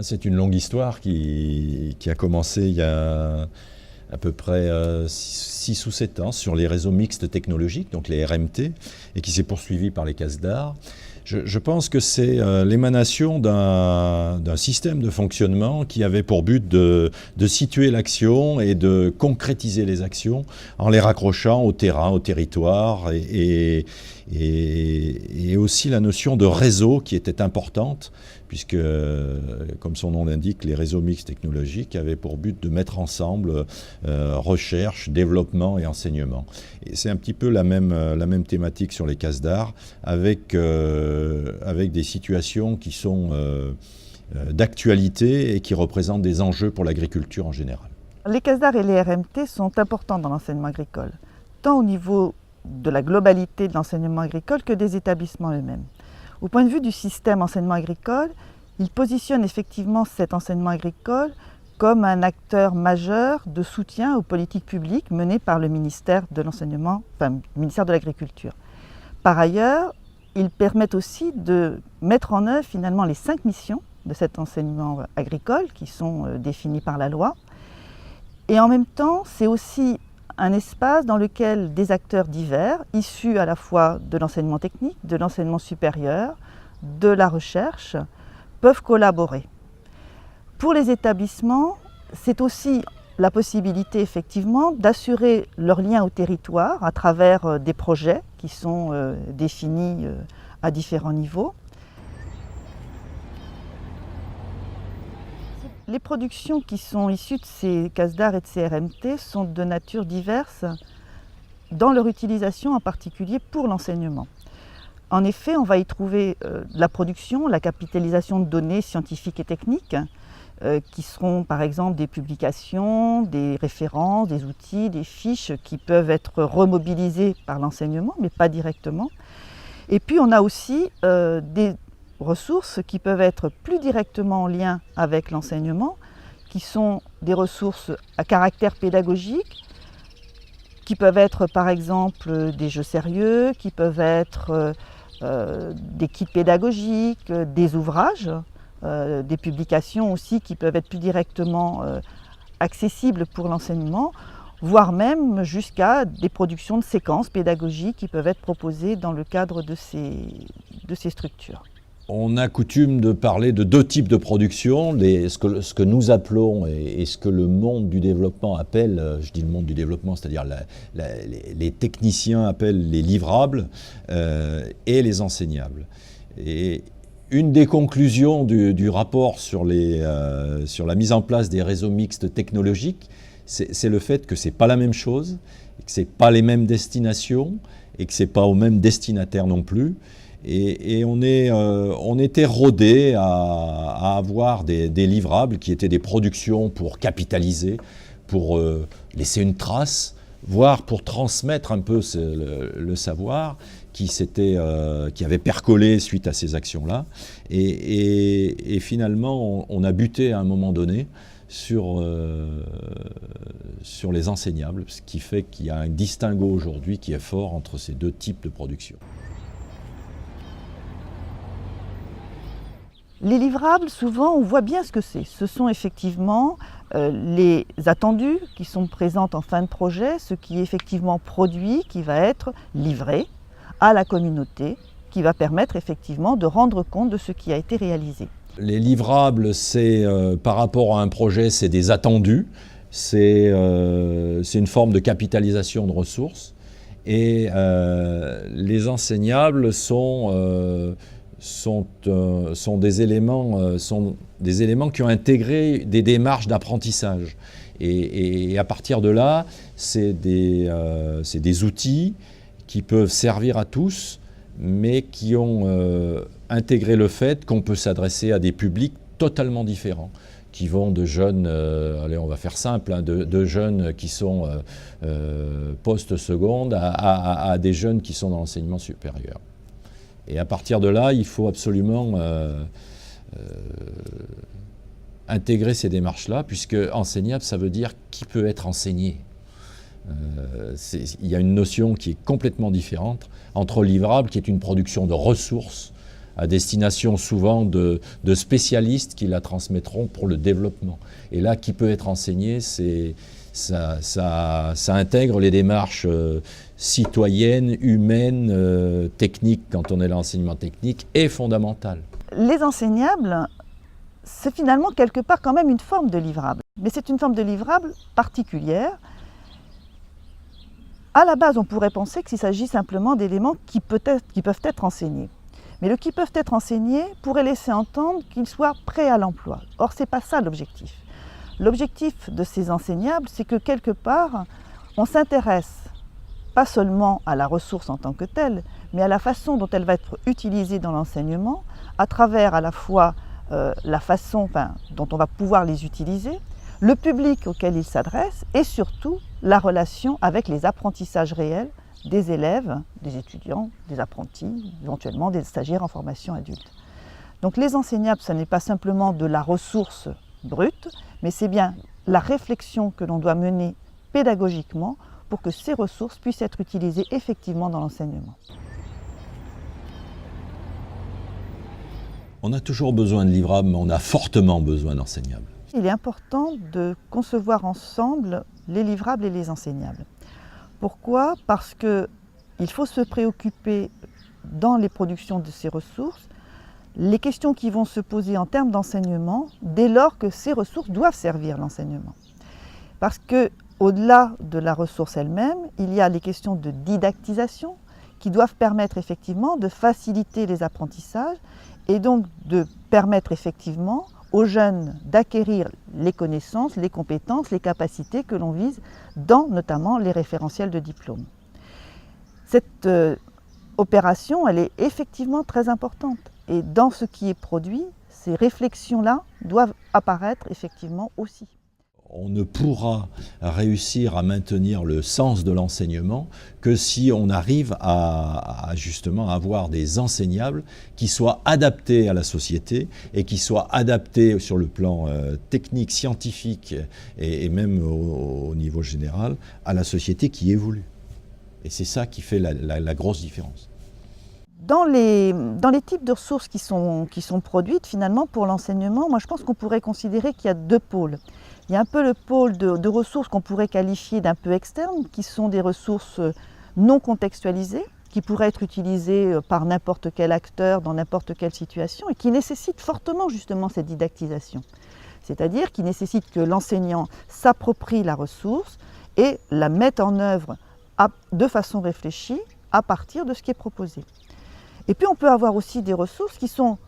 C'est une longue histoire qui a commencé il y a à peu près 6 ou 7 ans sur les réseaux mixtes technologiques, donc les RMT, et qui s'est poursuivi par les CASDAR. Je pense que c'est l'émanation d'un système de fonctionnement qui avait pour but de situer l'action et de concrétiser les actions en les raccrochant au terrain, au territoire, et aussi la notion de réseau qui était importante, puisque, comme son nom l'indique, les réseaux mixtes technologiques avaient pour but de mettre ensemble recherche, développement et enseignement. Et c'est un petit peu la même thématique sur les CASDAR, avec des situations qui sont d'actualité et qui représentent des enjeux pour l'agriculture en général. Les CASDAR et les RMT sont importants dans l'enseignement agricole, tant au niveau de la globalité de l'enseignement agricole que des établissements eux-mêmes. Au point de vue du système enseignement agricole, il positionne effectivement cet enseignement agricole comme un acteur majeur de soutien aux politiques publiques menées par le ministère de l'enseignement, enfin, le ministère de l'Agriculture. Par ailleurs, ils permettent aussi de mettre en œuvre finalement les 5 missions de cet enseignement agricole qui sont définies par la loi. Et en même temps, c'est aussi un espace dans lequel des acteurs divers, issus à la fois de l'enseignement technique, de l'enseignement supérieur, de la recherche, peuvent collaborer. Pour les établissements, c'est aussi la possibilité effectivement d'assurer leur lien au territoire à travers des projets qui sont définis à différents niveaux. Les productions qui sont issues de ces CASDAR et de ces RMT sont de nature diverse dans leur utilisation, en particulier pour l'enseignement. En effet, on va y trouver la production, la capitalisation de données scientifiques et techniques, qui seront par exemple des publications, des références, des outils, des fiches qui peuvent être remobilisées par l'enseignement, mais pas directement. Et puis on a aussi des ressources qui peuvent être plus directement en lien avec l'enseignement, qui sont des ressources à caractère pédagogique, qui peuvent être par exemple des jeux sérieux, qui peuvent être des kits pédagogiques, des ouvrages, des publications aussi qui peuvent être plus directement accessibles pour l'enseignement, voire même jusqu'à des productions de séquences pédagogiques qui peuvent être proposées dans le cadre de ces structures. On a coutume de parler de 2 types de production, ce que nous appelons et ce que le monde du développement appelle, je dis le monde du développement, c'est-à-dire les techniciens appellent les livrables et les enseignables. Et une des conclusions du rapport sur la mise en place des réseaux mixtes technologiques, c'est le fait que ce n'est pas la même chose, que ce n'est pas les mêmes destinations et que ce n'est pas aux mêmes destinataires non plus. Et on était rodé à avoir des livrables qui étaient des productions pour capitaliser, pour laisser une trace, voire pour transmettre un peu le savoir qui avait percolé suite à ces actions-là. Et finalement, on a buté à un moment donné sur les enseignables, ce qui fait qu'il y a un distinguo aujourd'hui qui est fort entre ces 2 types de production. Les livrables, souvent, on voit bien ce que c'est. Ce sont effectivement les attendus qui sont présents en fin de projet, ce qui est effectivement produit, qui va être livré à la communauté, qui va permettre effectivement de rendre compte de ce qui a été réalisé. Les livrables, c'est par rapport à un projet, c'est des attendus, c'est une forme de capitalisation de ressources. Et les enseignables sont des éléments qui ont intégré des démarches d'apprentissage. Et à partir de là, c'est des outils qui peuvent servir à tous, mais qui ont intégré le fait qu'on peut s'adresser à des publics totalement différents, qui vont de jeunes, allez on va faire simple, hein, de jeunes qui sont post-seconde à des jeunes qui sont dans l'enseignement supérieur. Et à partir de là, il faut absolument intégrer ces démarches-là, puisque enseignable, ça veut dire qui peut être enseigné. Il y a une notion qui est complètement différente entre livrable, qui est une production de ressources, à destination souvent de spécialistes qui la transmettront pour le développement. Et là, qui peut être enseigné, ça intègre les démarches citoyennes, humaines, techniques, quand on est l'enseignement technique, et fondamentales. Les enseignables, c'est finalement quelque part quand même une forme de livrable. Mais c'est une forme de livrable particulière. À la base, on pourrait penser qu'il s'agit simplement d'éléments qui peuvent être enseignés. Mais le qui peuvent être enseignés pourrait laisser entendre qu'ils soient prêts à l'emploi. Or, ce n'est pas ça l'objectif. L'objectif de ces enseignables, c'est que quelque part, on s'intéresse pas seulement à la ressource en tant que telle, mais à la façon dont elle va être utilisée dans l'enseignement, à travers à la fois la façon dont on va pouvoir les utiliser, le public auquel ils s'adressent et surtout la relation avec les apprentissages réels des élèves, des étudiants, des apprentis, éventuellement des stagiaires en formation adulte. Donc les enseignables, ce n'est pas simplement de la ressource brute, mais c'est bien la réflexion que l'on doit mener pédagogiquement pour que ces ressources puissent être utilisées effectivement dans l'enseignement. On a toujours besoin de livrables, mais on a fortement besoin d'enseignables. Il est important de concevoir ensemble les livrables et les enseignables. Pourquoi? Parce qu'il faut se préoccuper dans les productions de ces ressources, les questions qui vont se poser en termes d'enseignement dès lors que ces ressources doivent servir l'enseignement. Parce qu'au-delà de la ressource elle-même, il y a les questions de didactisation qui doivent permettre effectivement de faciliter les apprentissages et donc de permettre effectivement aux jeunes d'acquérir les connaissances, les compétences, les capacités que l'on vise dans notamment les référentiels de diplôme. Cette opération, elle est effectivement très importante et dans ce qui est produit, ces réflexions-là doivent apparaître effectivement aussi. On ne pourra réussir à maintenir le sens de l'enseignement que si on arrive à justement avoir des enseignables qui soient adaptés à la société et qui soient adaptés sur le plan technique, scientifique et même au niveau général à la société qui évolue. Et c'est ça qui fait la grosse différence. Dans les types de ressources qui sont produites finalement pour l'enseignement, moi je pense qu'on pourrait considérer qu'il y a deux pôles. Il y a un peu le pôle de ressources qu'on pourrait qualifier d'un peu externes, qui sont des ressources non contextualisées, qui pourraient être utilisées par n'importe quel acteur dans n'importe quelle situation et qui nécessitent fortement justement cette didactisation. C'est-à-dire qui nécessitent que l'enseignant s'approprie la ressource et la mette en œuvre de façon réfléchie à partir de ce qui est proposé. Et puis on peut avoir aussi des ressources qui sont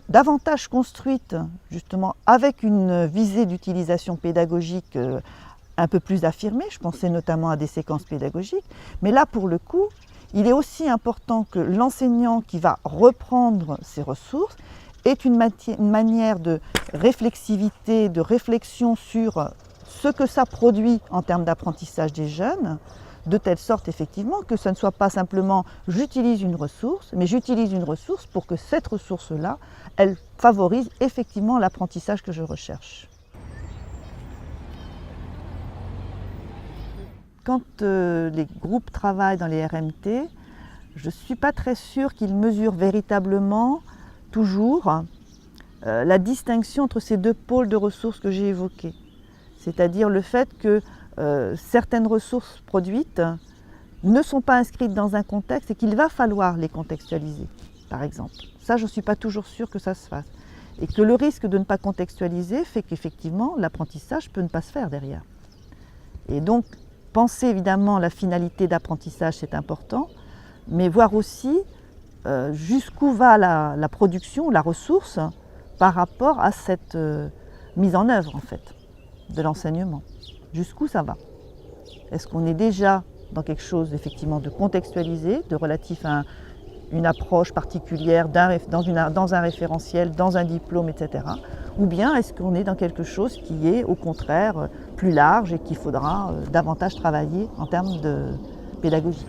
davantage construites justement avec une visée d'utilisation pédagogique un peu plus affirmée. Je pensais notamment à des séquences pédagogiques. Mais là, pour le coup, il est aussi important que l'enseignant qui va reprendre ces ressources ait une manière de réflexivité, de réflexion sur ce que ça produit en termes d'apprentissage des jeunes, de telle sorte effectivement que ce ne soit pas simplement j'utilise une ressource, mais j'utilise une ressource pour que cette ressource-là, elle favorise effectivement l'apprentissage que je recherche. Quand les groupes travaillent dans les RMT, je ne suis pas très sûre qu'ils mesurent véritablement toujours la distinction entre ces deux pôles de ressources que j'ai évoqués. C'est-à-dire le fait que certaines ressources produites ne sont pas inscrites dans un contexte et qu'il va falloir les contextualiser, par exemple. Ça, je ne suis pas toujours sûre que ça se fasse. Et que le risque de ne pas contextualiser fait qu'effectivement, l'apprentissage peut ne pas se faire derrière. Et donc, penser évidemment la finalité d'apprentissage, c'est important, mais voir aussi jusqu'où va la production, la ressource, par rapport à cette mise en œuvre, en fait, de l'enseignement. Jusqu'où ça va? Est-ce qu'on est déjà dans quelque chose effectivement de contextualisé, de relatif à une approche particulière dans un référentiel, dans un diplôme, etc. Ou bien est-ce qu'on est dans quelque chose qui est au contraire plus large et qu'il faudra davantage travailler en termes de pédagogie?